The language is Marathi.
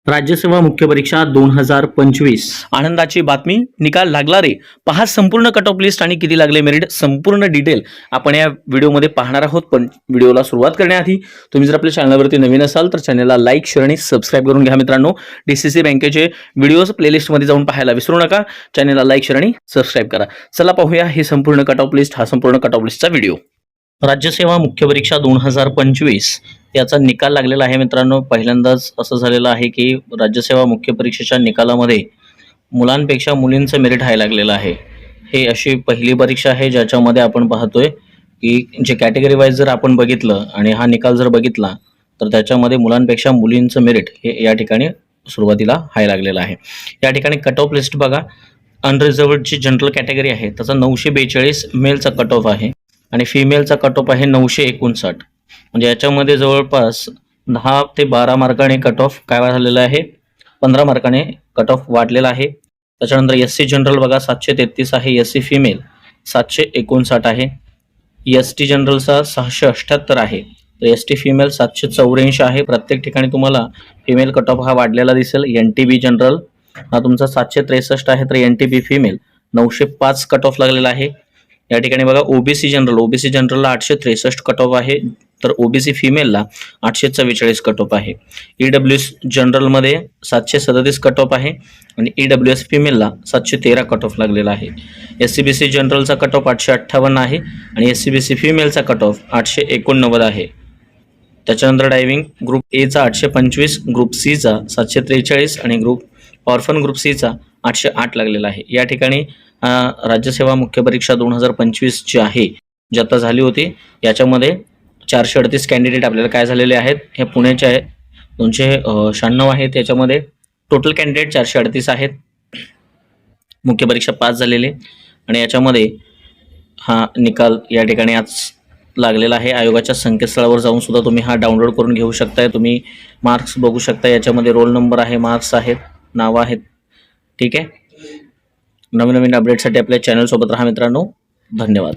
राज्यसेवा मुख्य परीक्षा 2025 आनंदाची बातमी, निकाल लागला रे. पहा संपूर्ण कट ऑफ लिस्ट आणि किती लागले मेरिट, संपूर्ण डिटेल आपण या व्हिडिओमध्ये पाहणार आहोत. पण व्हिडिओला सुरुवात करण्याआधी तुम्ही जर आपल्या चॅनलवरती नवीन असाल तर चॅनलला लाईक, शेअर आणि सबस्क्राईब करून घ्या मित्रांनो. DCC बँकेचे व्हिडिओज प्लेलिस्टमध्ये जाऊन पाहायला विसरू नका. चॅनलला लाईक, शेअर आणि सबस्क्राईब करा. चला पाहूया हे संपूर्ण कट ऑफ लिस्ट, हा संपूर्ण कट ऑफ लिस्टचा व्हिडिओ. राज्यसेवा मुख्य परीक्षा 2025 याचा निकाल लागलेला आहे मित्रांनो. पहिल्यांदाच असं झालेलं आहे की राज्यसेवा मुख्य परीक्षेच्या निकालामध्ये मुलांपेक्षा मुलींचं मेरिट हाय लागलेलं आहे. हे अशी पहिली परीक्षा आहे ज्याच्यामध्ये आपण पाहतोय की जे कॅटेगरी वाईज जर आपण बघितलं आणि हा निकाल जर बघितला तर त्याच्यामध्ये मुलांपेक्षा मुलींचं मेरिट हे या ठिकाणी सुरुवातीला हाय लागलेलं आहे. या ठिकाणी कट ऑफ लिस्ट बघा, अनरिझर्वडची जनरल कॅटेगरी आहे त्याचा 942 मेलचा कट ऑफ आहे आणि फिमेलचा कट ऑफ आहे 959. म्हणजे याच्यामध्ये जवळपास 10 ते 12 मार्काने कट ऑफ काय झालेला आहे, 15 मार्काने कट ऑफ वाढलेला आहे. त्याच्यानंतर SC जनरल बघा 733 आहे, SC फिमेल 759 आहे, ST जनरलचा 678 आहे, तर ST फिमेल 784 आहे. प्रत्येक ठिकाणी तुम्हाला फिमेल कट ऑफ हा वाढलेला दिसेल. NTB जनरल हा तुमचा 763 आहे, तर NTB फिमेल 905 कट ऑफ लागलेला आहे. या ठिकाणी बघा ओबीसी जनरलला 863 कट ऑफ आहे, तर ओबीसी फिमेलला 844 कट ऑफ आहे. EWS जनरलमध्ये 737 कट ऑफ आहे आणि EWS फिमेलला 713 कट ऑफ लागलेला आहे. SCBC जनरलचा कट ऑफ 858 आहे आणि SCBC फिमेलचा कट ऑफ 889 आहे. त्याच्यानंतर ड्रायव्हिंग ग्रुप Aचा 825, ग्रुप Cचा 743 आणि ऑर्फन ग्रुप Cचा 808 लागलेला आहे. या ठिकाणी राज्यसेवा मुख्य परीक्षा 2025 जी आहे, जी आता झाली होती, याच्यामध्ये 438 कॅन्डिडेट आपल्याला काय झालेले आहेत, हे पुण्याचे आहेत 296 आहेत. याच्यामध्ये टोटल कॅन्डिडेट 438 आहेत, मुख्य परीक्षा पास झालेले. आणि याच्यामध्ये हा निकाल या ठिकाणी आज लागलेला आहे. आयोगाच्या संकेतस्थळावर जाऊन सुद्धा तुम्ही हा डाउनलोड करून घेऊ शकताय. तुम्ही मार्क्स बघू शकता, याच्यामध्ये रोल नंबर आहे, मार्क्स आहेत, नावं आहेत. ठीक आहे. नवीन अपडेटसाठी आपल्या चॅनल सोबत राहा मित्रांनो. धन्यवाद.